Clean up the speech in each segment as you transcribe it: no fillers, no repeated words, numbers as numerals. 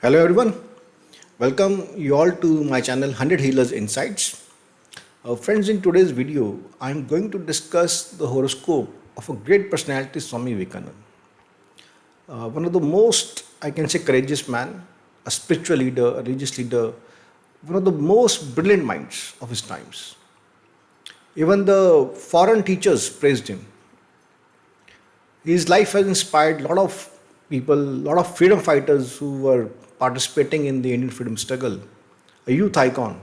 Hello everyone, welcome you all to my channel 100 Healers Insights. Friends, in today's video, I am going to discuss the horoscope of a great personality, Swami Vivekananda. One of the most, I can say, courageous man, a spiritual leader, a religious leader, one of the most brilliant minds of his times. Even the foreign teachers praised him. His life has inspired a lot of people, a lot of freedom fighters who were participating in the Indian freedom struggle, a youth icon.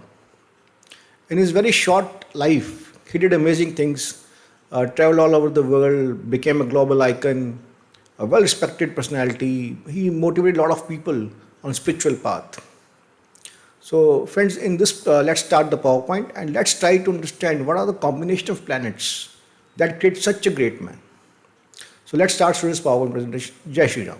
In his very short life, he did amazing things, traveled all over the world, became a global icon, a well respected personality. He motivated a lot of people on spiritual path. So, friends, in this, let's start the PowerPoint and let's try to understand what are the combination of planets that create such a great man. So, let's start today's PowerPoint presentation. Jai Shri Ram.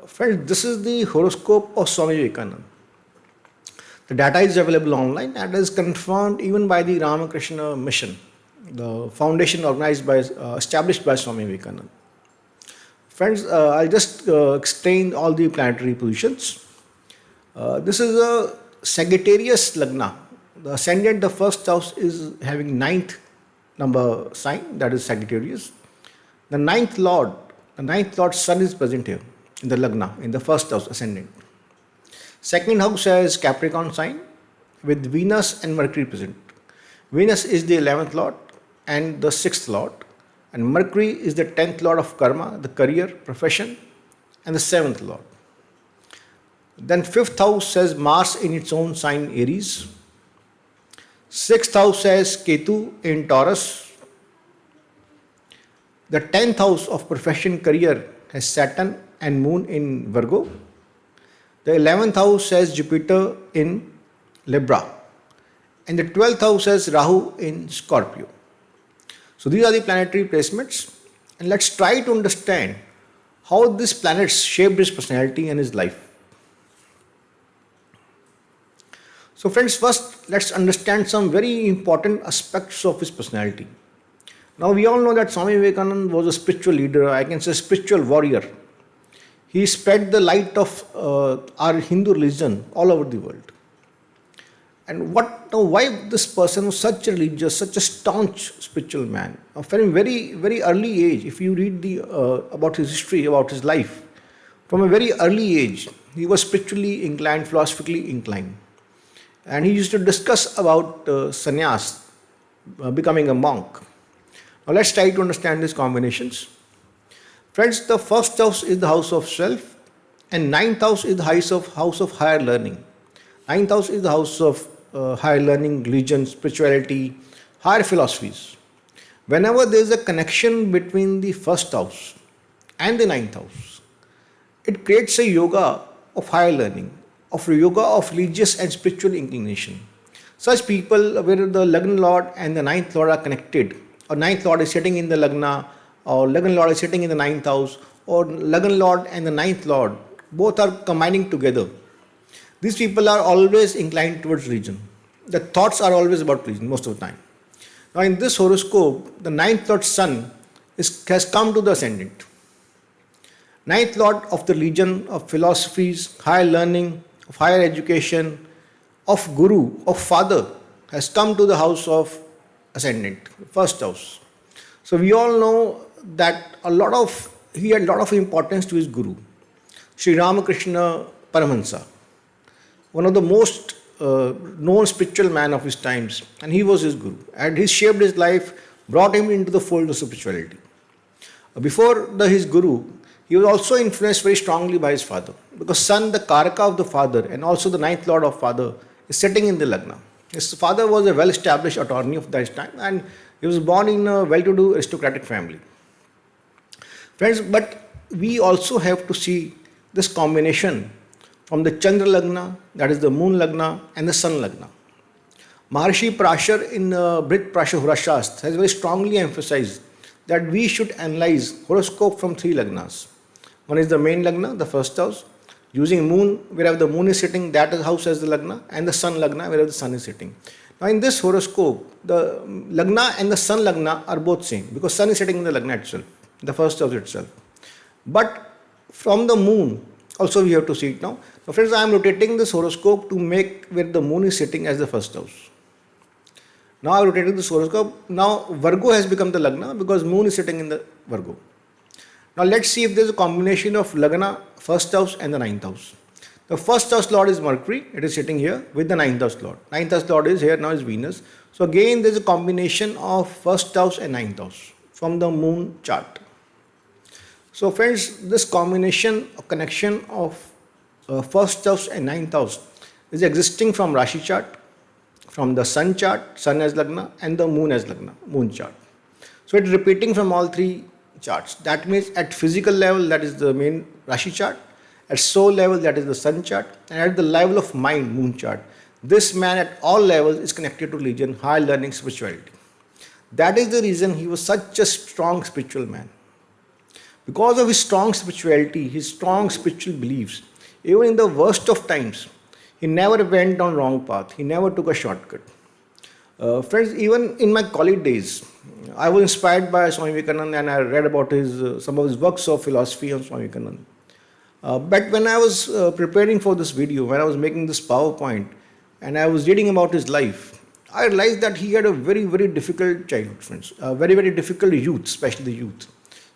Friends, this is the horoscope of Swami Vivekananda. The data is available online and is confirmed even by the Ramakrishna Mission, the foundation organized by, established by Swami Vivekananda. Friends, I'll just explain all the planetary positions. This is a Sagittarius Lagna. The ascendant, the first house, is having ninth number sign, that is Sagittarius. The ninth Lord Sun is present here in the Lagna, in the first house, ascendant. Second house has Capricorn sign with Venus and Mercury present. Venus is the 11th Lord and the 6th Lord, and Mercury is the 10th Lord of karma, the career, profession, and the 7th Lord. Then 5th house has Mars in its own sign, Aries. 6th house has Ketu in Taurus. The 10th house of profession, career has Saturn and Moon in Virgo. The 11th house has Jupiter in Libra. And the 12th house has Rahu in Scorpio. So these are the planetary placements. And let's try to understand how these planets shaped his personality and his life. So friends, first let's understand some very important aspects of his personality. Now we all know that Swami Vivekananda was a spiritual leader, I can say spiritual warrior. He spread the light of our Hindu religion all over the world. And why this person was such a religious, such a staunch spiritual man? From a very, very early age, if you read about his history, about his life, from a very early age, he was spiritually inclined, philosophically inclined. And he used to discuss about sannyas, becoming a monk. Now let's try to understand these combinations. Friends, the first house is the house of self, and ninth house is the house of higher learning. Ninth house is the house of higher learning, religion, spirituality, higher philosophies. Whenever there is a connection between the first house and the ninth house, it creates a yoga of higher learning, of yoga of religious and spiritual inclination. Such people where the Lagna Lord and the ninth Lord are connected, or ninth Lord is sitting in the Lagna, or Lagna Lord is sitting in the ninth house, or Lagna Lord and the ninth Lord, both are combining together. These people are always inclined towards religion. The thoughts are always about religion most of the time. Now in this horoscope, the ninth Lord Sun has come to the ascendant. Ninth Lord of the religion, of philosophies, higher learning, of higher education, of Guru, of Father, has come to the house of ascendant, first house. So we all know that he had a lot of importance to his Guru, Sri Ramakrishna Paramahamsa, one of the most known spiritual man of his times, and he was his Guru. And he shaped his life, brought him into the fold of spirituality. Before his Guru, he was also influenced very strongly by his father, because Sun, the Karaka of the father, and also the ninth Lord of father, is sitting in the Lagna. His father was a well-established attorney of that time, and he was born in a well-to-do aristocratic family. Friends, but we also have to see this combination from the Chandra Lagna, that is the Moon Lagna, and the Sun Lagna. Maharshi Parashar in Brit Parashar Horashastra has very strongly emphasized that we should analyze horoscope from three Lagnas. One is the main Lagna, the first house, using moon, wherever the moon is sitting, that house has the Lagna, and the Sun Lagna, wherever the Sun is sitting. Now in this horoscope, the Lagna and the Sun Lagna are both same because Sun is sitting in the Lagna itself, the first house itself. But from the Moon, also we have to see it now. So friends, I am rotating this horoscope to make where the Moon is sitting as the first house. Now I am rotating this horoscope. Now Virgo has become the Lagna because Moon is sitting in the Virgo. Now let's see if there is a combination of Lagna, first house and the ninth house. The first house lord is Mercury, it is sitting here with the ninth house lord. Ninth house lord is here now is Venus. So again there is a combination of first house and ninth house from the moon chart. So friends, this combination or connection of first house and ninth house is existing from Rashi chart, from the sun chart, sun as Lagna, and the moon as Lagna, moon chart. So it's repeating from all three charts. That means at physical level, that is the main Rashi chart. At soul level, that is the sun chart. And at the level of mind, moon chart. This man at all levels is connected to religion, high learning, spirituality. That is the reason he was such a strong spiritual man. Because of his strong spirituality, his strong spiritual beliefs, even in the worst of times, he never went on wrong path. He never took a shortcut. Friends, even in my college days, I was inspired by Swami Vivekananda and I read about his some of his works of philosophy on Swami Vivekananda. But when I was preparing for this video, when I was making this PowerPoint and I was reading about his life, I realized that he had a very, very difficult childhood, friends. A very, very difficult youth, especially the youth.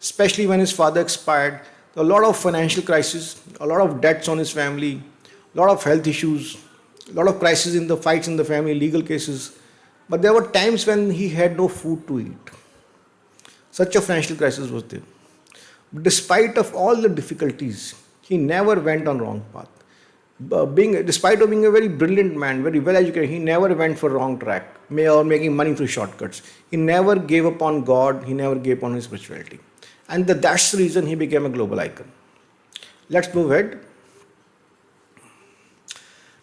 Especially when his father expired, a lot of financial crisis, a lot of debts on his family, a lot of health issues, a lot of crises in the fights in the family, legal cases. But there were times when he had no food to eat. Such a financial crisis was there. But despite of all the difficulties, he never went on wrong path. Despite of being a very brilliant man, very well educated, he never went for wrong track or making money through shortcuts. He never gave up on God. He never gave up on his spirituality. And that's the reason he became a global icon. Let's move ahead.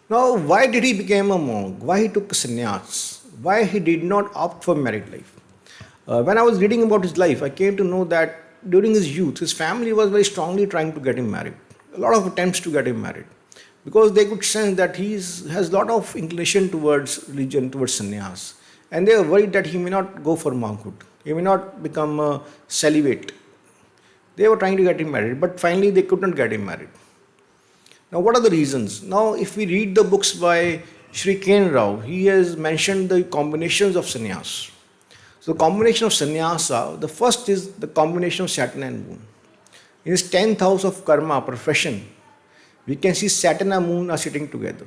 Now, why did he become a monk? Why he took sannyas? Why he did not opt for married life? When I was reading about his life, I came to know that during his youth, his family was very strongly trying to get him married. A lot of attempts to get him married. Because they could sense that he has a lot of inclination towards religion, towards sannyas. And they were worried that he may not go for monkhood. He may not become a celibate. They were trying to get him married, but finally they could not get him married. Now, what are the reasons? Now, if we read the books by Sri Ken Rao, he has mentioned the combinations of sannyas. So, the combination of sannyasa, the first is the combination of Saturn and Moon. In his 10th house of karma, profession, we can see Saturn and Moon are sitting together.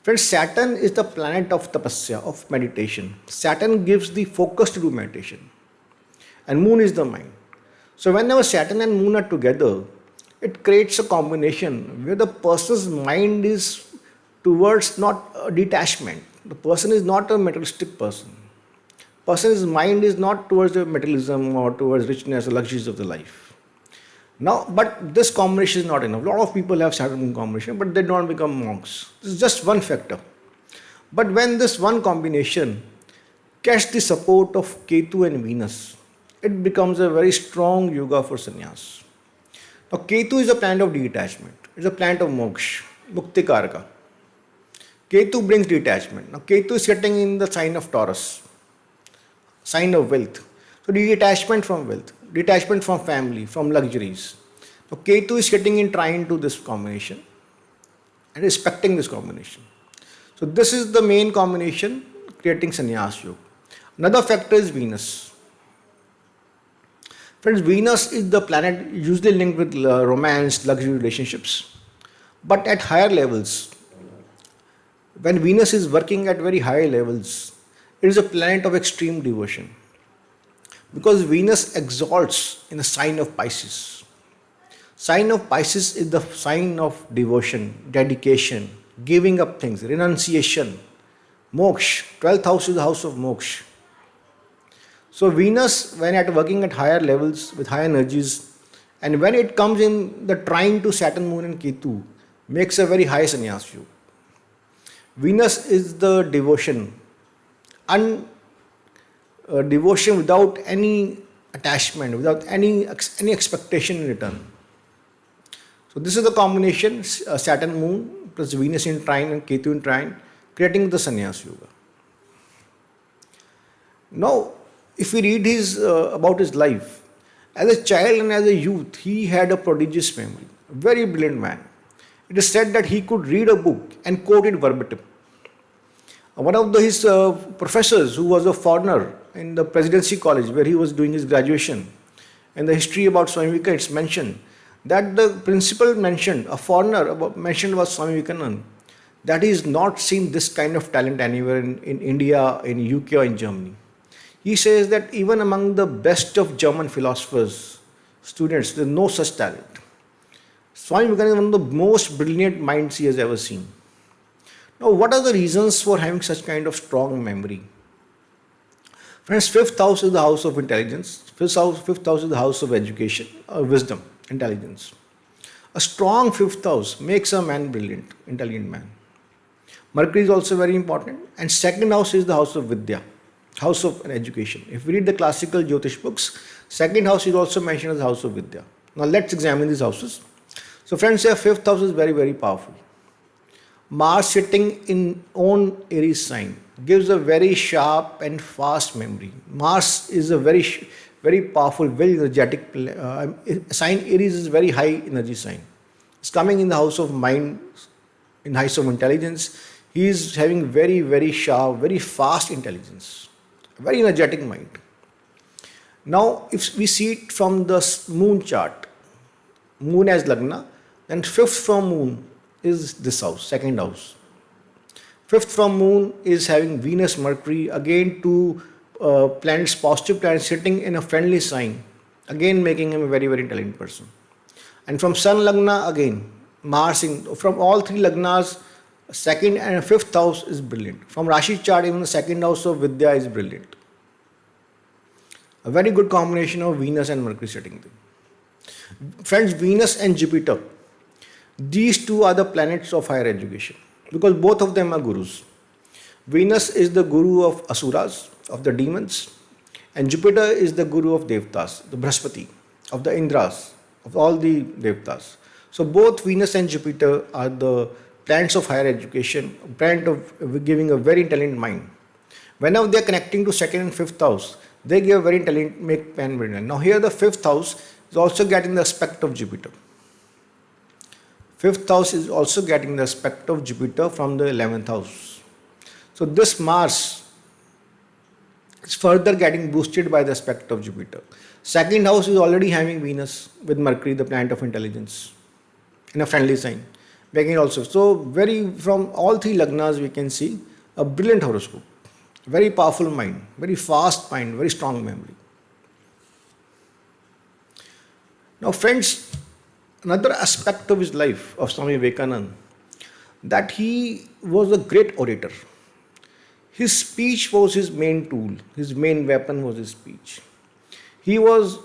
Friends, Saturn is the planet of tapasya, of meditation. Saturn gives the focus to do meditation. And Moon is the mind. So whenever Saturn and Moon are together, it creates a combination where the person's mind is towards not a detachment. The person is not a materialistic person. Person's mind is not towards the materialism or towards richness or luxuries of the life. Now, but this combination is not enough. A lot of people have Saturn combination, but they don't become monks. This is just one factor. But when this one combination gets the support of Ketu and Venus, it becomes a very strong yoga for sannyas. Now, Ketu is a planet of detachment. It's a planet of moksha, mukti karaka. Ketu brings detachment. Now, Ketu is sitting in the sign of Taurus, sign of wealth. So, detachment from wealth, detachment from family, from luxuries. So, Ketu is sitting in trine to this combination and respecting this combination. So, this is the main combination creating sannyas yoga. Another factor is Venus. Friends, Venus is the planet usually linked with romance, luxury relationships. But at higher levels, when Venus is working at very high levels, it is a planet of extreme devotion. Because Venus exalts in the sign of Pisces. Sign of Pisces is the sign of devotion, dedication, giving up things, renunciation, moksha. 12th house is the house of moksha. So Venus, when working at higher levels with high energies, and when it comes in the trine to Saturn, Moon and Ketu, makes a very high sannyas yoga. Venus is the devotion, devotion without any attachment, without any expectation in return. So this is the combination, Saturn, Moon plus Venus in trine and Ketu in trine, creating the sannyas yoga. Now, if we read his about his life, as a child and as a youth, he had a prodigious memory, a very brilliant man. It is said that he could read a book and quote it verbatim. One of his professors, who was a foreigner in the Presidency College where he was doing his graduation, and the history about Swami Vivekananda, it's mentioned that the principal mentioned, a foreigner mentioned was Swami Vivekananda, that he has not seen this kind of talent anywhere in India, in UK or in Germany. He says that even among the best of German philosophers, students, there is no such talent. Swami Vivekananda is one of the most brilliant minds he has ever seen. Now, what are the reasons for having such kind of strong memory? Friends, fifth house is the house of intelligence. Fifth house is the house of education, wisdom, intelligence. A strong fifth house makes a man brilliant, intelligent man. Mercury is also very important. And second house is the house of Vidya, house of education. If we read the classical Jyotish books, second house is also mentioned as the house of Vidya. Now let's examine these houses. So friends, your fifth house is very, very powerful. Mars sitting in own Aries sign gives a very sharp and fast memory. Mars is a very powerful, very energetic sign. Aries is very high energy sign. It's coming in the house of mind, in house of intelligence. He is having very, very sharp, very fast intelligence, very energetic mind. Now, if we see it from the moon chart, moon as Lagna, then fifth from moon is this house, second house. Fifth from moon is having Venus, Mercury, again two planets, positive planets sitting in a friendly sign, again making him a very, very intelligent person. And from Sun Lagna again, Mars from all three Lagnas, second and fifth house is brilliant. From Rashi chart, even the second house of Vidya is brilliant. A very good combination of Venus and Mercury sitting there. Friends, Venus and Jupiter, these two are the planets of higher education because both of them are gurus. Venus is the guru of Asuras, of the demons, and Jupiter is the guru of Devtas, the Brahaspati, of the Indras, of all the Devtas. So both Venus and Jupiter are the planets of higher education, planet of giving a very intelligent mind. Whenever they are connecting to second and fifth house, they give a very intelligent, make man brilliant. Now here the fifth house is also getting the aspect of Jupiter. Fifth house is also getting the aspect of Jupiter from the 11th house. So this Mars is further getting boosted by the aspect of Jupiter. Second house is already having Venus with Mercury, the planet of intelligence, in a friendly sign. Making also. So very from all three Lagnas we can see a brilliant horoscope. Very powerful mind, very fast mind, very strong memory. Now friends, another aspect of his life, of Swami Vivekananda, that he was a great orator. His speech was his main tool, his main weapon was his speech. He was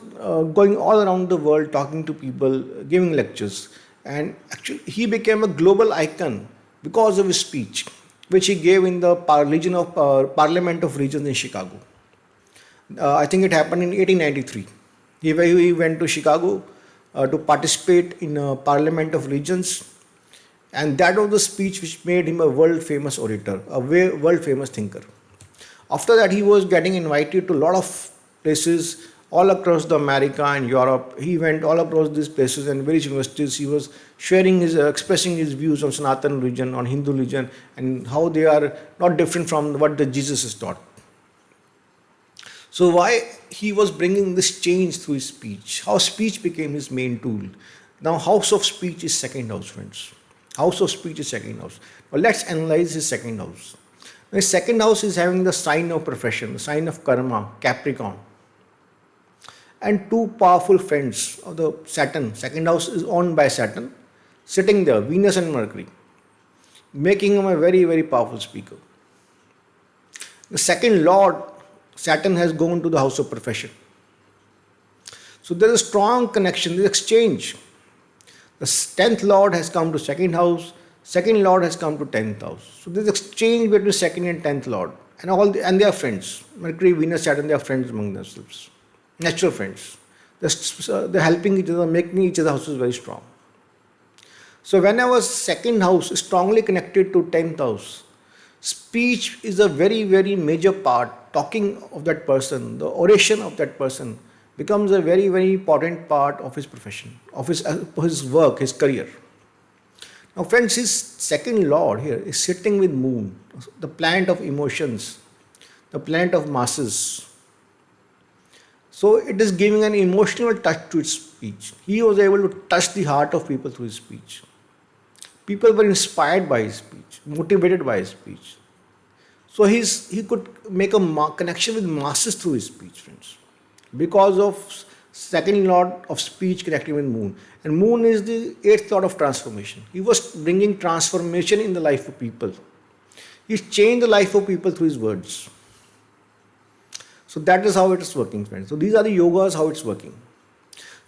going all around the world talking to people, giving lectures, and actually he became a global icon because of his speech, which he gave in the Parliament of Regions in Chicago. I think it happened in 1893. He went to Chicago to participate in a Parliament of Regions, and that was the speech which made him a world famous orator, a world famous thinker. After that, he was getting invited to a lot of places all across the America and Europe. He went all across these places and various universities. He was sharing expressing his views on Sanatana religion, on Hindu religion, and how they are not different from what the Jesus has taught. So why he was bringing this change through his speech? How speech became his main tool. Now, house of speech is second house, friends. House of speech is second house. Well, let's analyze his second house. His second house is having the sign of profession, the sign of karma, Capricorn. And two powerful friends of the Saturn. Second house is owned by Saturn, sitting there, Venus and Mercury, making him a very, very powerful speaker. The second lord, Saturn, has gone to the house of profession. So there is a strong connection, there is exchange. The 10th lord has come to second house, second lord has come to 10th house. So there is exchange between second and 10th lord. And they are friends. Mercury, Venus, Saturn, they are friends among themselves. Natural friends. They're helping each other, making each other's houses very strong. So whenever second house is strongly connected to 10th house, Speech is a very, very major part. Talking of that person, the oration of that person becomes a very, very important part of his profession, of his work, his career. Now, friends, his second lord here is sitting with moon, the planet of emotions, the planet of masses. So it is giving an emotional touch to his speech. He was able to touch the heart of people through his speech. People were inspired by his speech, motivated by his speech. So he could make a connection with masses through his speech, friends, because of second lord of speech connecting with moon. And moon is the eighth lord of transformation. He was bringing transformation in the life of people. He changed the life of people through his words. So that is how it is working, friends. So these are the yogas, how it's working.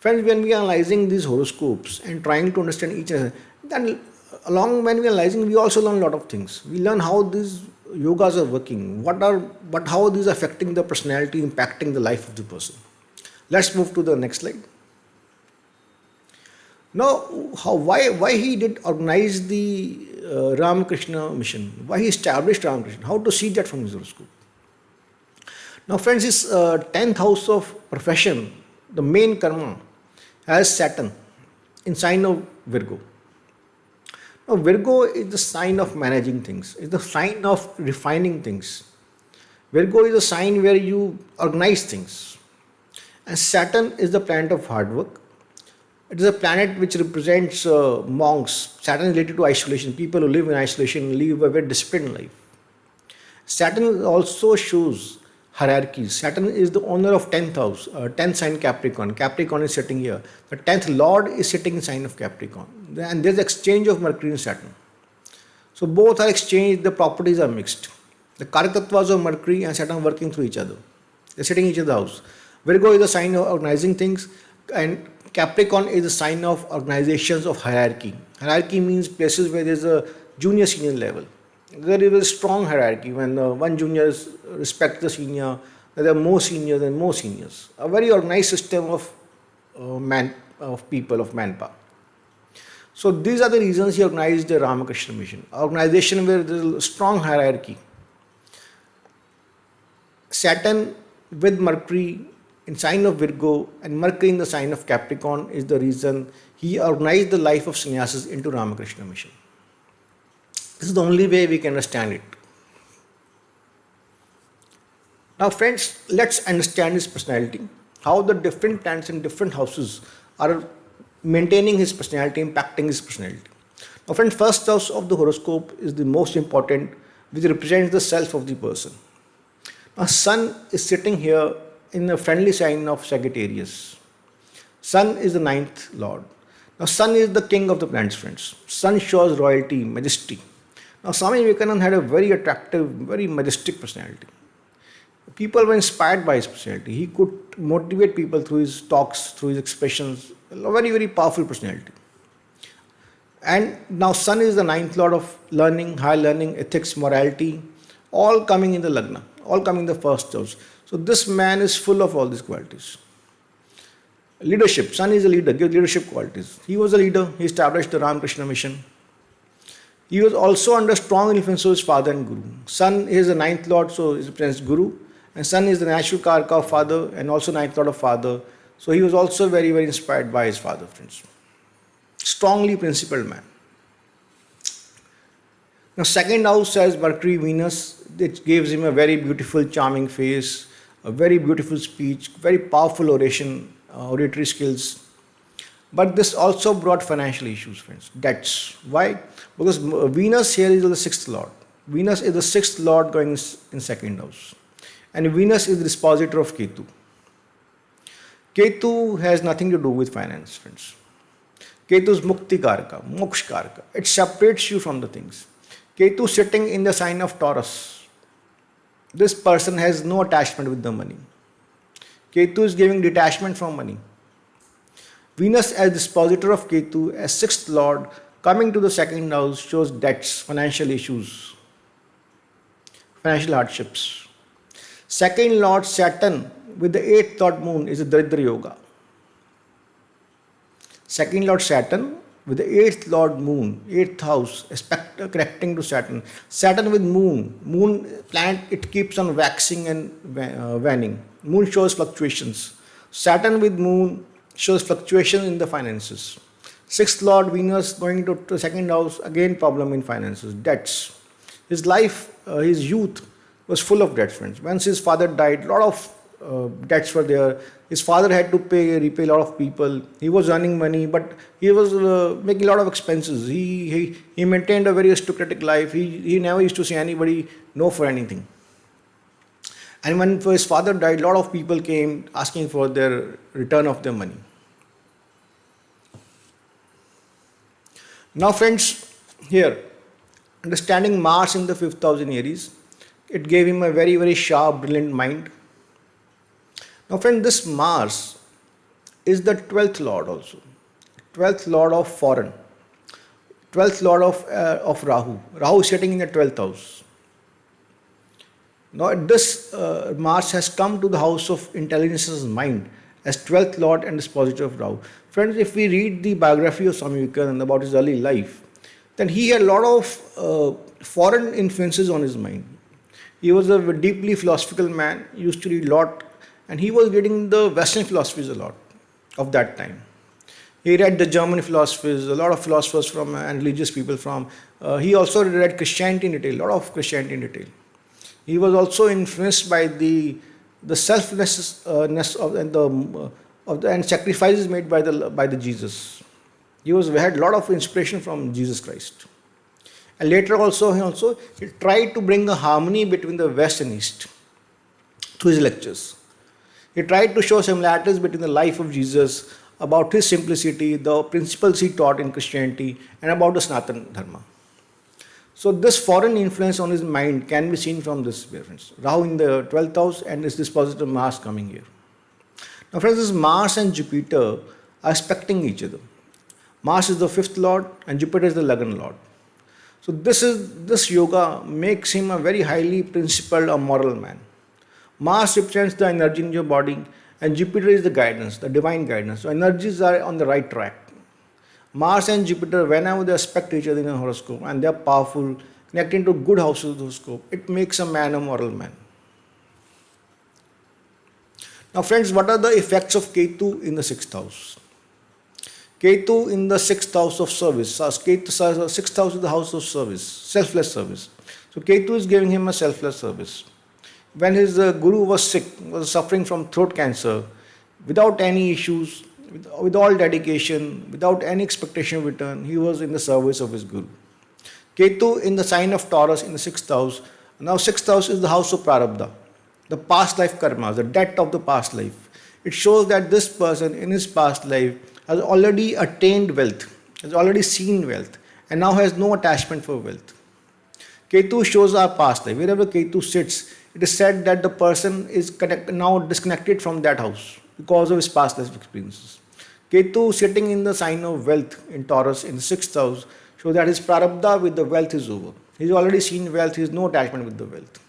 Friends, when we are analyzing these horoscopes and trying to understand each other, then along when we are analyzing, we also learn a lot of things. We learn how these yogas are working, but how these are affecting the personality, impacting the life of the person. Let's move to the next slide. Now, why he did organize the Ramakrishna mission? Why he established Ramakrishna? How to see that from his horoscope? Now, friends, his 10th house of profession, the main karma, has Saturn in sign of Virgo. Now, Virgo is the sign of managing things, it's the sign of refining things. Virgo is a sign where you organize things. And Saturn is the planet of hard work. It is a planet which represents monks. Saturn is related to isolation. People who live in isolation live a very disciplined life. Saturn also shows hierarchies. Saturn is the owner of 10th house, 10th sign Capricorn. Capricorn is sitting here. The 10th Lord is sitting in sign of Capricorn. And there's exchange of Mercury and Saturn. So both are exchanged, the properties are mixed. The Karakatvas of Mercury and Saturn working through each other. They're sitting in each other's house. Virgo is a sign of organizing things, and Capricorn is a sign of organizations of hierarchy. Hierarchy means places where there's a junior senior level. There is a strong hierarchy when one junior respects the senior, there are more seniors and more seniors. A very organized system of people, of manpower. So these are the reasons he organized the Ramakrishna mission. Organization where there is a strong hierarchy. Saturn with Mercury in sign of Virgo and Mercury in the sign of Capricorn is the reason he organized the life of sannyasis into Ramakrishna mission. This is the only way we can understand it. Now, friends, let's understand his personality. How the different planets in different houses are maintaining his personality, impacting his personality. Now, friends, first house of the horoscope is the most important, which represents the self of the person. Now, Sun is sitting here in the friendly sign of Sagittarius. Sun is the ninth lord. Now, Sun is the king of the planets, friends. Sun shows royalty, majesty. Now, Swami Vivekananda had a very attractive, very majestic personality. People were inspired by his personality. He could motivate people through his talks, through his expressions. A very, very powerful personality. And now, Sun is the ninth lord of learning, high learning, ethics, morality, all coming in the Lagna, all coming in the first house. So this man is full of all these qualities. Leadership. Sun is a leader, gives leadership qualities. He was a leader. He established the Ramakrishna mission. He was also under strong influence of his father and Guru. Sun is the ninth lord, so he represents Guru. And Sun is the natural karaka of father and also ninth lord of father. So he was also very, very inspired by his father, friends. Strongly principled man. Now, second house says Mercury, Venus. It gives him a very beautiful, charming face, a very beautiful speech, very powerful oration, oratory skills. But this also brought financial issues, friends. Debts. Why? Because Venus here is the sixth lord. Venus is the sixth lord going in second house. And Venus is the dispositor of Ketu. Ketu has nothing to do with finance, friends. Ketu is Mukti Karaka, Moksha Karaka. It separates you from the things. Ketu sitting in the sign of Taurus. This person has no attachment with the money. Ketu is giving detachment from money. Venus as dispositor of Ketu, as sixth lord, coming to the second house shows debts, financial issues, financial hardships. Second lord Saturn with the eighth lord moon is a Daridra Yoga. Second lord Saturn with the eighth lord moon, eighth house, aspect connecting to Saturn. Saturn with moon, moon planet, it keeps on waxing and waning. Moon shows fluctuations. Saturn with moon shows fluctuation in the finances. Sixth lord Venus going to the second house, again problem in finances, debts. His life, his youth was full of debts, friends. Once his father died, lot of debts were there. His father had to repay a lot of people. He was earning money, but he was making a lot of expenses. He maintained a very aristocratic life. He never used to say anybody no for anything. And when his father died, a lot of people came asking for their return of their money. Now, friends, here, understanding Mars in the fifth house in Aries, it gave him a very, very sharp, brilliant mind. Now, friend, this Mars is the 12th lord also. 12th lord of foreign. 12th lord of Rahu. Rahu is sitting in the 12th house. Now, this Mars has come to the house of intelligence's mind as 12th lord and dispositor of Rahu. Friends, if we read the biography of Swami Vivekananda about his early life, then he had a lot of foreign influences on his mind. He was a deeply philosophical man, he used to read a lot, and he was reading the Western philosophies a lot of that time. He read the German philosophies, a lot of philosophers from and religious people from. He also read Christianity in detail, a lot of Christianity in detail. He was also influenced by the selflessness and sacrifices made by the Jesus. He had a lot of inspiration from Jesus Christ. And later he tried to bring a harmony between the West and East through his lectures. He tried to show similarities between the life of Jesus, about his simplicity, the principles he taught in Christianity, and about the Sanatana Dharma. So this foreign influence on his mind can be seen from this reference. Rahu in the 12th house and this dispositor Mars coming here. Now, friends, this Mars and Jupiter are aspecting each other. Mars is the fifth lord and Jupiter is the Lagna lord. So this yoga makes him a very highly principled or moral man. Mars represents the energy in your body and Jupiter is the guidance, the divine guidance. So energies are on the right track. Mars and Jupiter, whenever they aspect each other in a horoscope and they are powerful, connecting to good houses of the horoscope, it makes a man a moral man. Now, friends, what are the effects of Ketu in the sixth house? Ketu in the sixth house of service. Sixth house is the house of service, selfless service. So Ketu is giving him a selfless service. When his guru was sick, was suffering from throat cancer, without any issues, with all dedication, without any expectation of return, he was in the service of his guru. Ketu in the sign of Taurus in the sixth house. Now, sixth house is the house of Prarabdha, the past life karma, the debt of the past life. It shows that this person in his past life has already attained wealth, has already seen wealth, and now has no attachment for wealth. Ketu shows our past life. Wherever Ketu sits, it is said that the person is now disconnected from that house because of his past life experiences. Ketu sitting in the sign of wealth in Taurus in the sixth house shows that his prarabdha with the wealth is over. He's already seen wealth, he has no attachment with the wealth.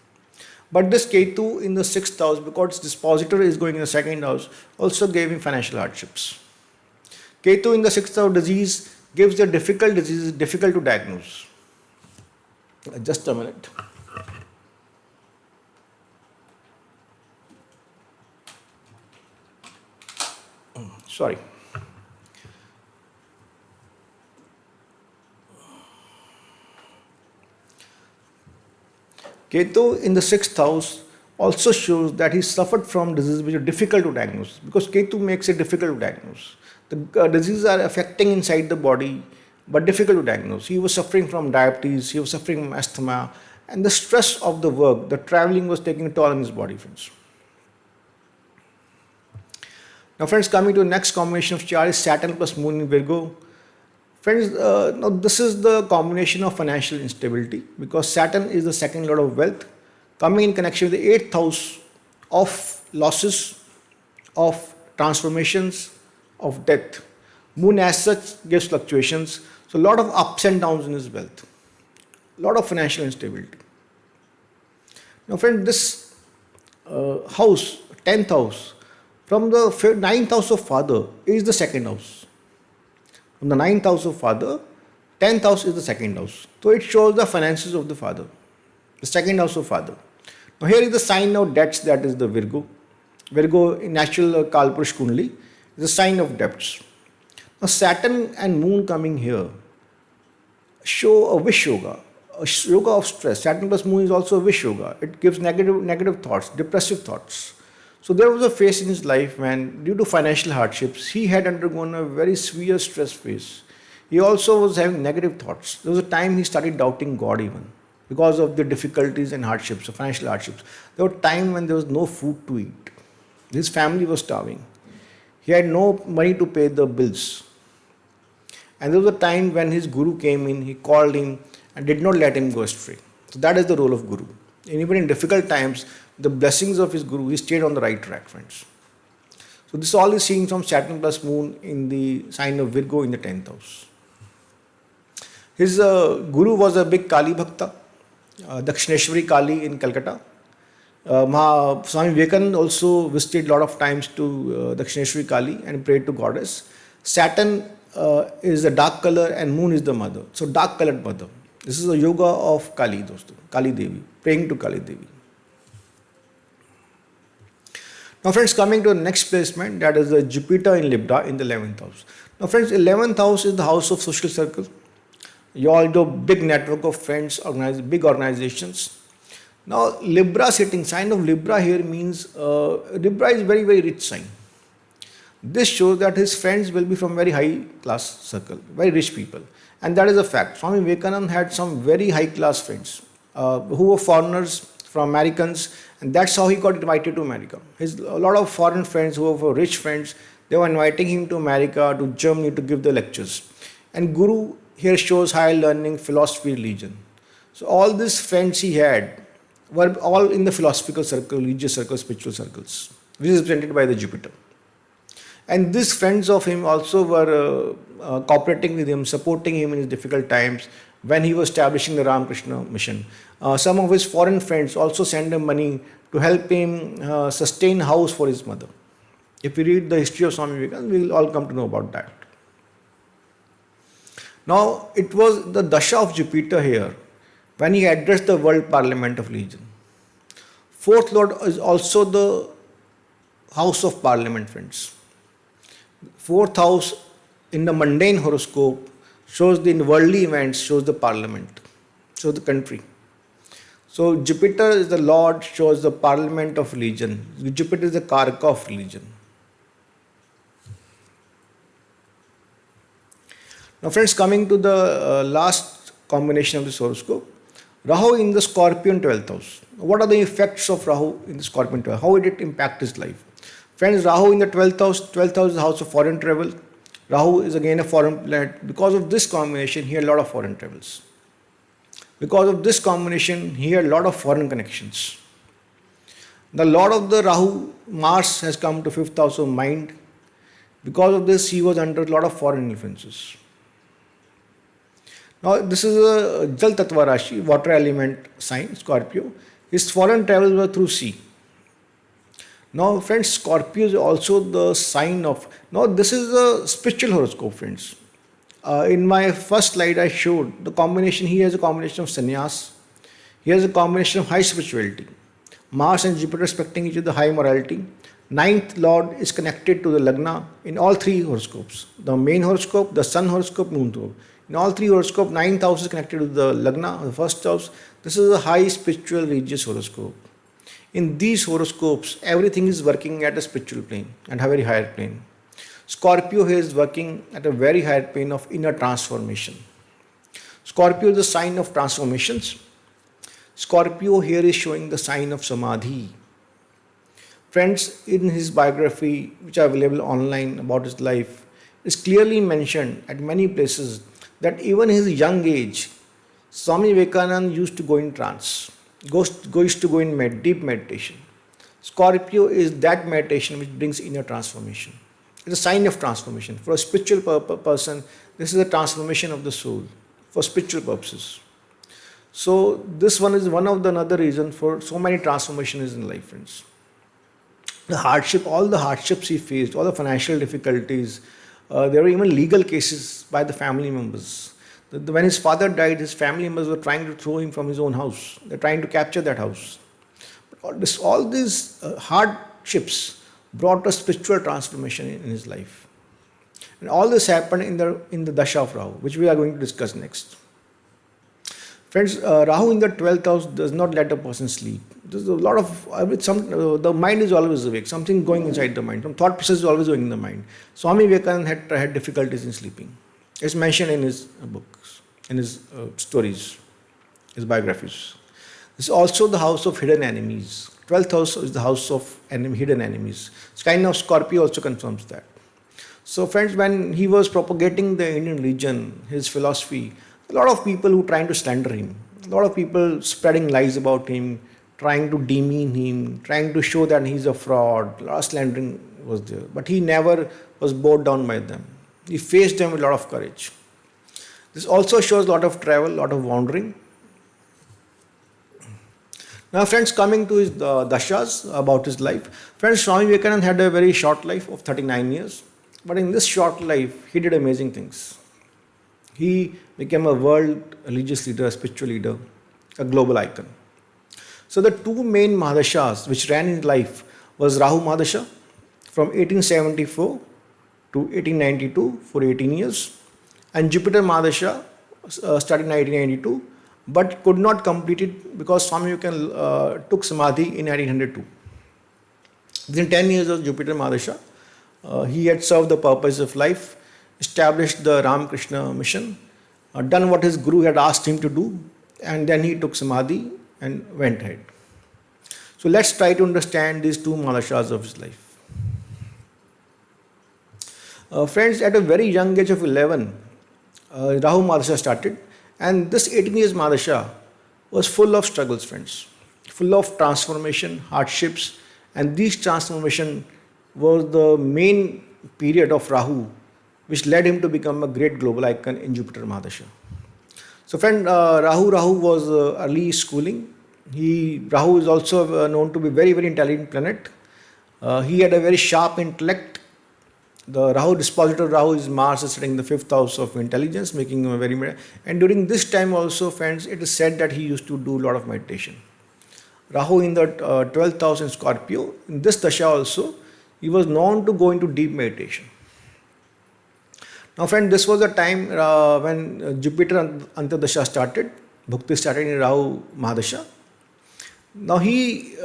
But this Ketu in the sixth house, because its dispositor is going in the second house, also gave him financial hardships. Ketu in the sixth house disease gives the difficult diseases difficult to diagnose. Just a minute. Sorry. Ketu in the sixth house also shows that he suffered from diseases which are difficult to diagnose, because Ketu makes it difficult to diagnose. The diseases are affecting inside the body but difficult to diagnose. He was suffering from diabetes, he was suffering from asthma, and the stress of the work, the traveling was taking a toll on his body, friends. Now, friends, coming to the next combination of chart is Saturn plus Moon in Virgo. Friends, now this is the combination of financial instability, because Saturn is the second lord of wealth, coming in connection with the eighth house of losses, of transformations, of death. Moon as such gives fluctuations, so a lot of ups and downs in his wealth, a lot of financial instability. Now, friend, this house, 10th house, from the 9th house of father is the second house. From the ninth house of father, 10th house is the second house. So it shows the finances of the father, the second house of father. Now here is the sign of debts, that is the Virgo. Virgo in natural Kalpurush Kundali is a sign of debts. Now Saturn and Moon coming here show a wish yoga, a yoga of stress. Saturn plus Moon is also a wish yoga. It gives negative thoughts, depressive thoughts. So there was a phase in his life when, due to financial hardships, he had undergone a very severe stress phase. He also was having negative thoughts. There was a time he started doubting God even because of the difficulties and hardships, the financial hardships. There was a time when there was no food to eat. His family was starving. He had no money to pay the bills. And there was a time when his guru came in, he called him and did not let him go astray. So that is the role of guru. And even in difficult times, the blessings of his guru, he stayed on the right track, friends. So this all is seen from Saturn plus Moon in the sign of Virgo in the 10th house. His guru was a big Kali Bhakta, Dakshineshwari Kali in Calcutta. Swami Vivekananda also visited a lot of times to Dakshineshwari Kali and prayed to goddess. Saturn is the dark color and Moon is the mother. So dark colored mother. This is a yoga of Kali, dosto, Kali Devi, praying to Kali Devi. Now friends, coming to the next placement, that is the Jupiter in Libra in the 11th house. Now friends, 11th house is the house of social circle. You all know big network of friends, big organizations. Now Libra sitting, sign of Libra here means, Libra is very, very rich sign. This shows that his friends will be from very high class circle, very rich people. And that is a fact. Swami Vivekananda had some very high class friends who were foreigners from Americans, and that's how he got invited to America. A lot of foreign friends who were rich friends, they were inviting him to America, to Germany to give the lectures. And Guru here shows higher learning, philosophy, religion. So all these friends he had were all in the philosophical circle, religious circles, spiritual circles, which is represented by the Jupiter. And these friends of him also were cooperating with him, supporting him in his difficult times when he was establishing the Ramakrishna mission. Some of his foreign friends also sent him money to help him sustain house for his mother. If we read the history of Swami Vivekananda, we will all come to know about that. Now, it was the Dasha of Jupiter here when he addressed the World Parliament of Religion. Fourth Lord is also the house of Parliament, friends. Fourth house in the mundane horoscope shows the worldly events, shows the parliament, shows the country. So Jupiter is the Lord, shows the parliament of religion. Jupiter is the Karaka of religion. Now friends, coming to the last combination of this horoscope, Rahu in the Scorpion 12th house. What are the effects of Rahu in the Scorpion 12th? How did it impact his life? Friends, Rahu in the 12th house is the house of foreign travel. Rahu is again a foreign planet. Because of this combination, he had a lot of foreign travels. Because of this combination, he had a lot of foreign connections. The Lord of the Rahu, Mars, has come to 5th house of mind. Because of this, he was under a lot of foreign influences. Now, this is a Jal Tattva Rashi, water element sign, Scorpio. His foreign travels were through sea. Now, friends, Scorpio is also the sign of... Now, this is a spiritual horoscope, friends. In my first slide, I showed the combination. He has a combination of sannyas. He has a combination of high spirituality. Mars and Jupiter respecting each other, high morality. Ninth Lord is connected to the Lagna in all three horoscopes. The main horoscope, the Sun horoscope, Moon horoscope. In all three horoscopes, ninth house is connected to the Lagna, the first house. This is a high spiritual religious horoscope. In these horoscopes, everything is working at a spiritual plane and a very higher plane. Scorpio here is working at a very higher plane of inner transformation. Scorpio is the sign of transformations. Scorpio here is showing the sign of Samadhi. Friends, in his biography, which are available online about his life, is clearly mentioned at many places that even in his young age, Swami Vivekananda used to go in trance. Used to go in deep meditation. Scorpio is that meditation which brings inner transformation. It's a sign of transformation. For a spiritual person, this is a transformation of the soul for spiritual purposes. So this one is one of the another reason for so many transformations in life, friends. All the hardships he faced, all the financial difficulties, There were even legal cases by the family members. When his father died, his family members were trying to throw him from his own house. They're trying to capture that house. But all these hardships brought a spiritual transformation in his life. And all this happened in the Dasha of Rahu, which we are going to discuss next. Friends, Rahu in the 12th house does not let a person sleep. There's a lot of, the mind is always awake, something going inside the mind, some thought process is always going in the mind. Swami Vivekananda had difficulties in sleeping. It's mentioned in his books, in his stories, his biographies. This is also the house of hidden enemies. 12th house is the house of hidden enemies. Sign of Scorpio also confirms that. So friends, when he was propagating the Indian religion, his philosophy, a lot of people who trying to slander him, a lot of people spreading lies about him, trying to demean him, trying to show that he's a fraud, a lot of slandering was there. But he never was bowed down by them. He faced them with a lot of courage. This also shows a lot of travel, a lot of wandering. Now friends, coming to his dashas, about his life. Friends, Swami Vivekananda had a very short life of 39 years. But in this short life, he did amazing things. He became a world religious leader, a spiritual leader, a global icon. So the two main Mahadashas which ran in life was Rahu Mahadasha from 1874 to 1892 for 18 years, and Jupiter Mahadasha started in 1892 but could not complete it because Swami Vivekananda took Samadhi in 1802. Within 10 years of Jupiter Mahadasha, he had served the purpose of life, established the Ramakrishna mission, done what his guru had asked him to do, and then he took Samadhi and went ahead. So let's try to understand these two Mahadashas of his life. Friends, at a very young age of 11, Rahu Mahadasha started, and this 18 years Mahadasha was full of struggles, friends, full of transformation, hardships, and these transformation was the main period of Rahu which led him to become a great global icon in Jupiter Mahadasha. So friend, Rahu was early schooling. Rahu is also known to be very, very intelligent planet. He had a very sharp intellect. The Rahu dispositor of Rahu is Mars, is sitting in the 5th house of intelligence, making him a very, and during this time also, friends, it is said that he used to do a lot of meditation. Rahu in the 12th house in Scorpio, in this dasha also, he was known to go into deep meditation. Now friend, this was the time when Jupiter Antardasha started, Bhukti started in Rahu Mahadasha. Now he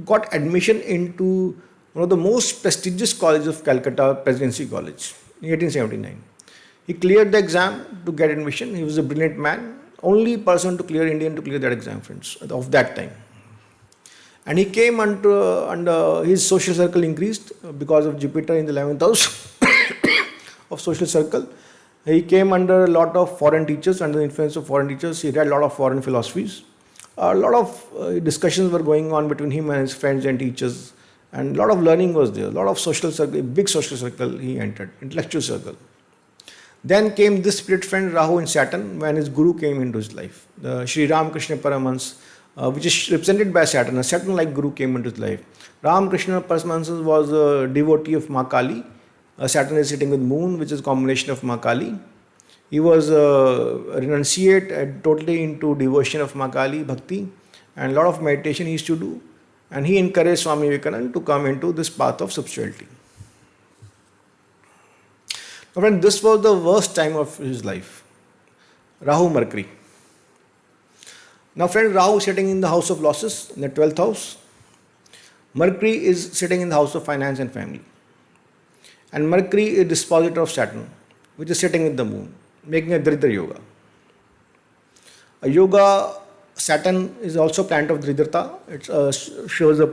got admission into one of the most prestigious colleges of Calcutta, Presidency College, in 1879. He cleared the exam to get admission. He was a brilliant man, only person to clear Indian to clear that exam, friends, of that time. And he came under his social circle increased because of Jupiter in the 11th house of social circle. He came under a lot of foreign teachers, under the influence of foreign teachers. He read a lot of foreign philosophies. A lot of discussions were going on between him and his friends and teachers. And a lot of learning was there, a lot of social circle, big social circle he entered, intellectual circle. Then came this spirit friend Rahu in Saturn when his guru came into his life. The Sri Ramakrishna Paramahamsa, which is represented by Saturn. A Saturn-like guru came into his life. Ramakrishna Paramahamsa was a devotee of Ma Kali. Saturn is sitting with moon, which is a combination of Ma Kali. He was a renunciate and totally into devotion of Ma Kali, bhakti, and a lot of meditation he used to do. And he encouraged Swami Vivekananda to come into this path of spirituality. Now friend, this was the worst time of his life. Rahu Mercury. Now friend, Rahu is sitting in the house of losses, in the 12th house. Mercury is sitting in the house of finance and family. And Mercury is dispositor of Saturn, which is sitting with the moon, making a Dridra Yoga. A yoga, Saturn is also planet of Dridrta. It shows a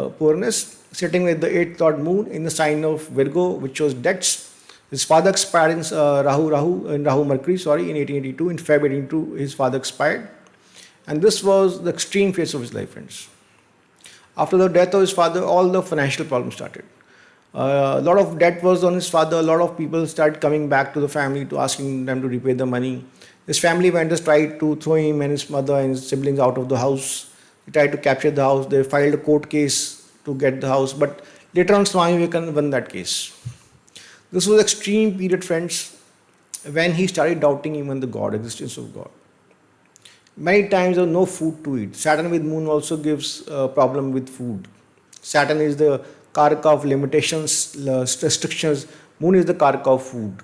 poorness, sitting with the 8th Lord moon in the sign of Virgo, which shows debts. His father expired in Rahu Mercury, in 1882. In February 1882, his father expired. And this was the extreme phase of his life, friends. After the death of his father, all the financial problems started. A lot of debt was on his father. A lot of people started coming back to the family to asking them to repay the money. His family members tried to throw him and his mother and his siblings out of the house. They tried to capture the house. They filed a court case to get the house. But Later on, Swami Vivekananda won that case. This was extreme period, friends, when he started doubting even the God, existence of God. Many times there was no food to eat. Saturn with moon also gives a problem with food. Saturn is the karaka of limitations, restrictions. Moon is the karaka of food.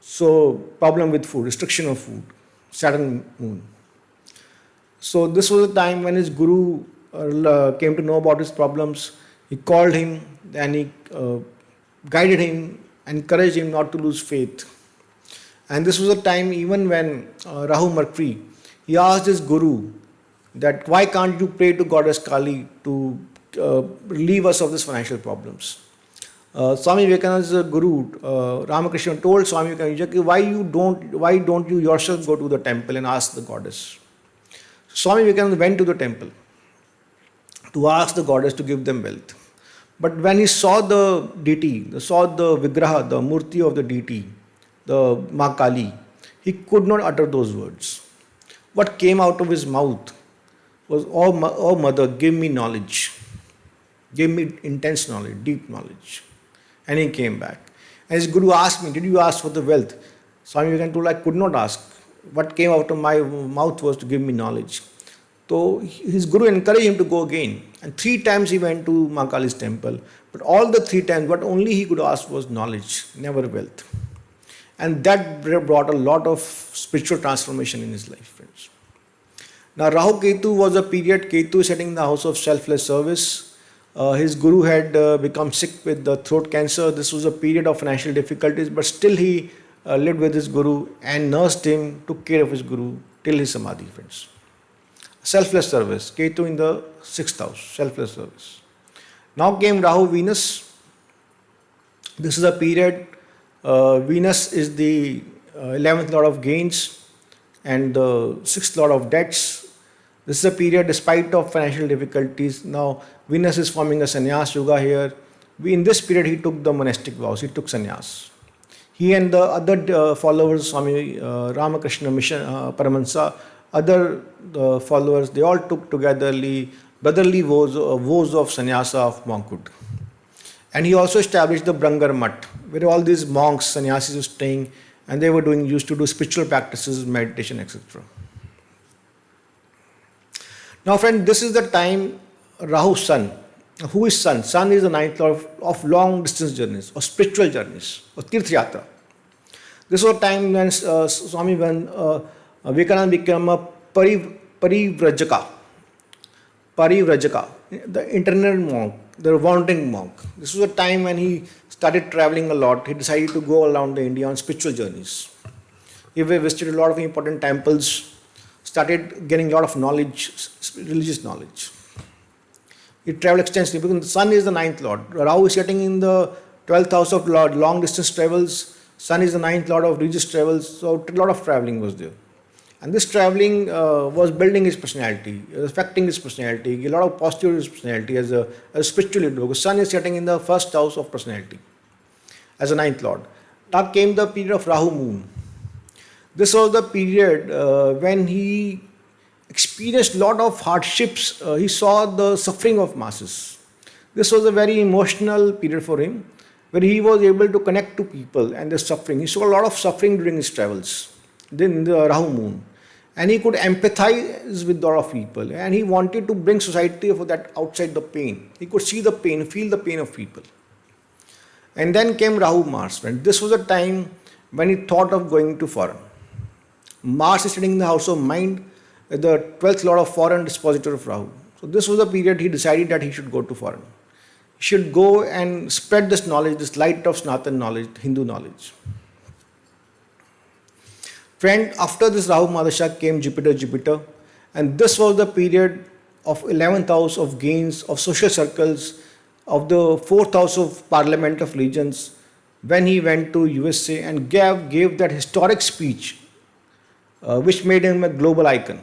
So problem with food, restriction of food. Saturn, moon. So this was a time when his guru came to know about his problems. He called him and he guided him, encouraged him not to lose faith. And this was a time even when Rahu Mercury, he asked his guru that why can't you pray to goddess Kali to relieve us of these financial problems. Swami Vivekananda's guru Ramakrishna told Swami Vivekananda, why don't you yourself go to the temple and ask the goddess? Swami Vivekananda went to the temple to ask the goddess to give them wealth. But when he saw the deity, saw the vigraha, the murti of the deity, the Ma Kali, he could not utter those words. What came out of his mouth was, oh mother, give me knowledge. Give me intense knowledge, deep knowledge. And he came back. And his guru asked me, did you ask for the wealth? Swami Vivekananda told, I could not ask. What came out of my mouth was to give me knowledge. So his guru encouraged him to go again. And 3 times he went to Ma Kali's temple. But all the 3 times, what only he could ask was knowledge, never wealth. And that brought a lot of spiritual transformation in his life, friends. Now Rahu Ketu was a period, Ketu setting in the house of selfless service. His guru had become sick with the throat cancer. This was a period of financial difficulties, but still he lived with his guru and nursed him, took care of his guru till his samadhi, friends. Selfless service, Ketu in the 6th house, selfless service. Now came Rahu Venus. This is a period, Venus is the 11th lord of gains and the 6th lord of debts. This is a period despite of financial difficulties. Now Venus is forming a sannyas yoga here. In this period he took the monastic vows, he took sannyas. He and the other followers, Swami Ramakrishna Paramahamsa, other followers, they all took togetherly brotherly vows of sannyasa of monkhood. And he also established the Brangar Mutt, where all these monks, sannyasis were staying, and they were used to do spiritual practices, meditation, etc. Now friend, this is the time Rahu Sun. Who is Sun? Sun is the 9th lord of long distance journeys, or spiritual journeys, or Tirth Yatra. This was a time when Swami Vivekananda became a Parivrajaka, the itinerant monk, the wandering monk. This was a time when he started traveling a lot. He decided to go around India on spiritual journeys. He visited a lot of important temples, started getting a lot of knowledge, religious knowledge. He traveled extensively because the Sun is the 9th lord. Rahu is sitting in the 12th house of long distance travels. Sun is the 9th lord of religious travels. So a lot of traveling was there. And this traveling was building his personality, affecting his personality, a lot of posture in his personality as a spiritual leader. Because Sun is sitting in the 1st house of personality as a 9th lord. Now came the period of Rahu Moon. This was the period when he experienced a lot of hardships. He saw the suffering of masses. This was a very emotional period for him, where he was able to connect to people and their suffering. He saw a lot of suffering during his travels, in the Rahu Moon. And he could empathize with a lot of people. And he wanted to bring society for that outside the pain. He could see the pain, feel the pain of people. And then came Rahu Mars. And this was a time when he thought of going to foreign. Mars is sitting in the house of mind, the 12th lord of foreign, dispositor of Rahu. So this was the period he decided that he should go to foreign. He should go and spread this knowledge, this light of Sanatan knowledge, Hindu knowledge. Friend, after this Rahu Madasha came Jupiter, and this was the period of 11th house of gains, of social circles, of the 4th house of Parliament of Legions, when he went to USA and gave that historic speech, which made him a global icon.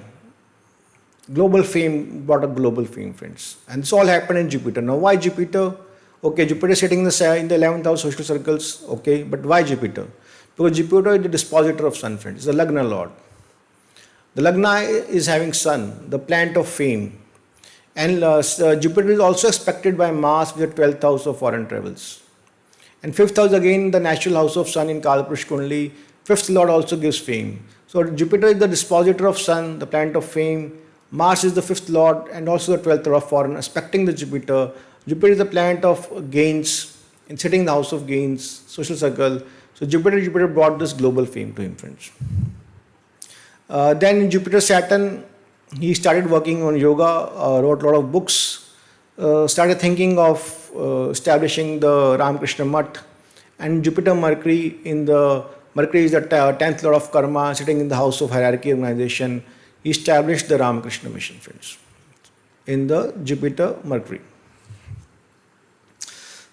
Global fame, brought a global fame, friends. And this all happened in Jupiter. Now, why Jupiter? Okay, Jupiter is sitting in the 11th house social circles, okay, but why Jupiter? Because Jupiter is the dispositor of Sun, friends. It's the Lagna Lord. The Lagna is having Sun, the planet of fame. And Jupiter is also expected by Mars with the 12th house of foreign travels. And fifth house again, the natural house of Sun in Kalpurush Kundli. Fifth lord also gives fame. So Jupiter is the dispositor of Sun, the planet of fame. Mars is the fifth lord and also the 12th lord of foreign, aspecting the Jupiter. Jupiter is the planet of gains, and sitting in the house of gains, social circle. So Jupiter brought this global fame to him, friends. Then in Jupiter Saturn, he started working on yoga, wrote a lot of books, started thinking of establishing the Ramakrishna Mutt. And Jupiter Mercury Mercury is the 10th lord of karma, sitting in the house of hierarchy organization. He established the Ramakrishna mission, friends, in the Jupiter Mercury.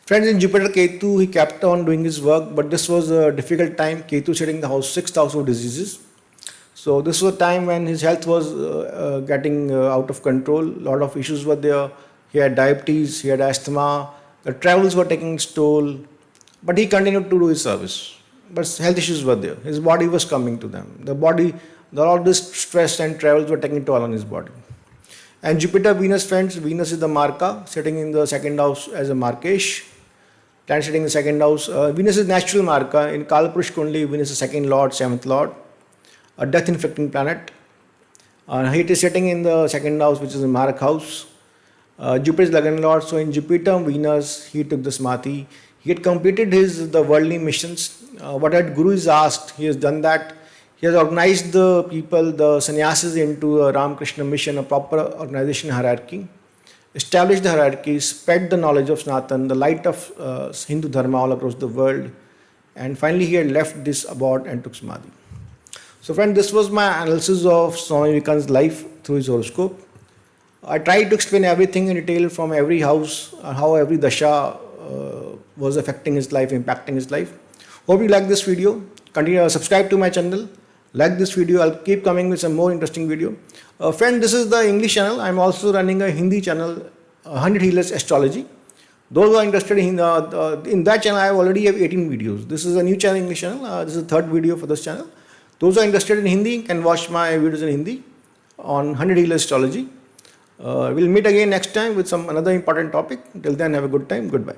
Friends, in Jupiter Ketu, he kept on doing his work, but this was a difficult time. Ketu sitting in the house, 6th house of diseases. So this was a time when his health was getting out of control. A lot of issues were there. He had diabetes, he had asthma. The travels were taking its toll, but he continued to do his service. But health issues were there. His body was coming to them. All this stress and travels were taking toll on his body. And Jupiter, Venus, friends, Venus is the Marka, sitting in the second house as a Markesh. Planet sitting in the second house. Venus is natural Marka. In Kalpurush Kundli, Venus is second lord, seventh lord, a death-inflicting planet. He is sitting in the second house, which is the Marak house. Jupiter is Lagan lord. So in Jupiter, Venus, he took the Smarti. He had completed the worldly missions. What had Guru is asked, he has done that. He has organized the people, the sannyasis, into a Ramakrishna mission, a proper organization hierarchy. Established the hierarchy, spread the knowledge of Sanatan, the light of Hindu Dharma all across the world. And finally, he had left this abode and took Samadhi. So friend, this was my analysis of Swami Vivekananda's life through his horoscope. I tried to explain everything in detail from every house, how every dasha was affecting his life, impacting his life. Hope you like this video. Continue, subscribe to my channel. Like this video. I'll keep coming with some more interesting video. Friend, this is the English channel. I'm also running a Hindi channel, 100 Healers Astrology. Those who are interested in that channel, I already have 18 videos. This is a new channel, English channel. This is the third video for this channel. Those who are interested in Hindi can watch my videos in Hindi on 100 Healers Astrology. We'll meet again next time with some another important topic. Till then, have a good time. Goodbye.